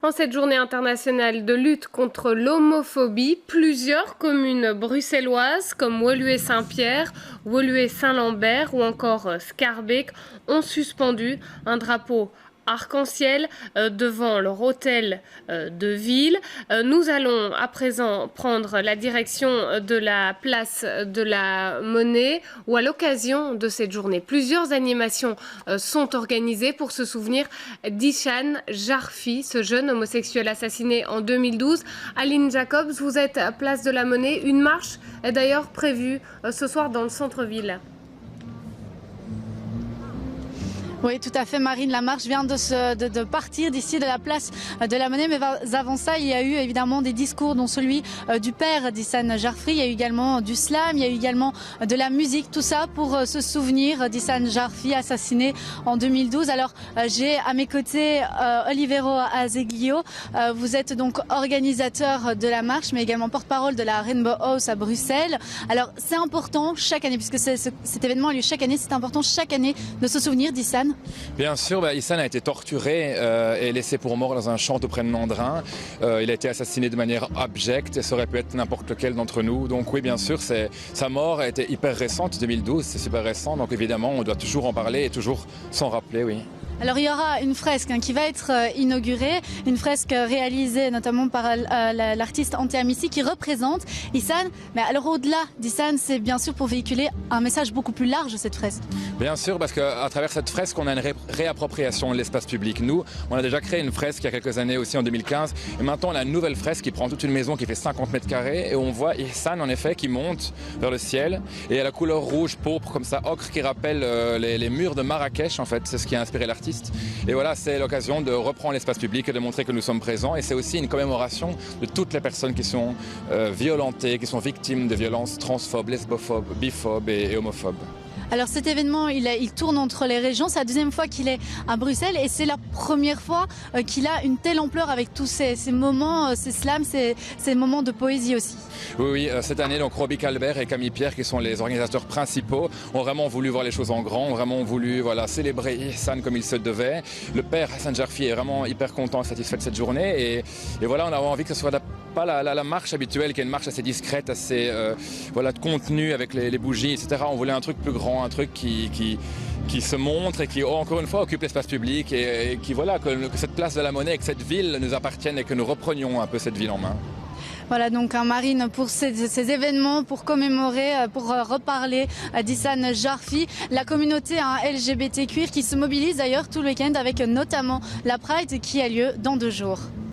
En cette journée internationale de lutte contre l'homophobie, plusieurs communes bruxelloises comme Woluwe-Saint-Pierre, Woluwe-Saint-Lambert ou encore Schaerbeek ont suspendu un drapeau arc-en-ciel devant leur hôtel de ville. Nous allons à présent prendre la direction de la place de la Monnaie où à l'occasion de cette journée, plusieurs animations sont organisées pour se souvenir d'Ishan Jarfi, ce jeune homosexuel assassiné en 2012. Aline Jacobs, vous êtes à place de la Monnaie. Une marche est d'ailleurs prévue ce soir dans le centre-ville. Oui, tout à fait, Marine. La marche vient de partir d'ici, de la place de la Monnaie. Mais avant ça, il y a eu évidemment des discours, dont celui du père d'Issan Jarfi. Il y a eu également du slam, il y a eu également de la musique. Tout ça pour se souvenir d'Issan Jarfi, assassiné en 2012. Alors, j'ai à mes côtés Olivero Azeglio. Vous êtes donc organisateur de la marche, mais également porte-parole de la Rainbow House à Bruxelles. Alors, c'est important chaque année, puisque cet événement a lieu chaque année, c'est important chaque année de se souvenir d'Issan. Bien sûr, Issan a été torturé et laissé pour mort dans un champ auprès de Nandrin. Il a été assassiné de manière abjecte et ça aurait pu être n'importe lequel d'entre nous. Donc oui, bien sûr, sa mort a été hyper récente, 2012, c'est super récent. Donc évidemment, on doit toujours en parler et toujours s'en rappeler, oui. Alors il y aura une fresque qui va être inaugurée, une fresque réalisée notamment par l'artiste Ante Amissi qui représente Issan. Mais alors au-delà d'Issan, c'est bien sûr pour véhiculer un message beaucoup plus large, cette fresque. Bien sûr, parce qu'à travers cette fresque, on a une réappropriation de l'espace public. Nous, on a déjà créé une fresque il y a quelques années aussi en 2015. Et maintenant, on a une nouvelle fresque qui prend toute une maison qui fait 50 mètres carrés. Et on voit Issan, en effet, qui monte vers le ciel. Et à la couleur rouge, pourpre, comme ça, ocre, qui rappelle les murs de Marrakech, en fait. C'est ce qui a inspiré l'artiste. Et voilà, c'est l'occasion de reprendre l'espace public et de montrer que nous sommes présents. Et c'est aussi une commémoration de toutes les personnes qui sont violentées, qui sont victimes de violences transphobes, lesbophobes, biphobes et homophobes. Alors cet événement, il tourne entre les régions. C'est la deuxième fois qu'il est à Bruxelles et c'est la première fois qu'il a une telle ampleur avec tous ces moments, ces slams, ces moments de poésie aussi. Oui, cette année, donc Roby Calbert et Camille Pierre, qui sont les organisateurs principaux, ont vraiment voulu voir les choses en grand, ont vraiment voulu célébrer Issan comme il se devait. Le père Hassan Jarfi est vraiment hyper content et satisfait de cette journée. Et voilà, on a envie que ce soit pas la marche habituelle, qui est une marche assez discrète, assez de contenu avec les bougies, etc. On voulait un truc plus grand, un truc qui se montre et qui, encore une fois, occupe l'espace public et qui, que cette place de la Monnaie et que cette ville nous appartienne et que nous reprenions un peu cette ville en main. Voilà donc Marine pour ces événements, pour commémorer, pour reparler d'Issan Jarfi, la communauté LGBTQI qui se mobilise d'ailleurs tout le week-end avec notamment la Pride qui a lieu dans 2 jours.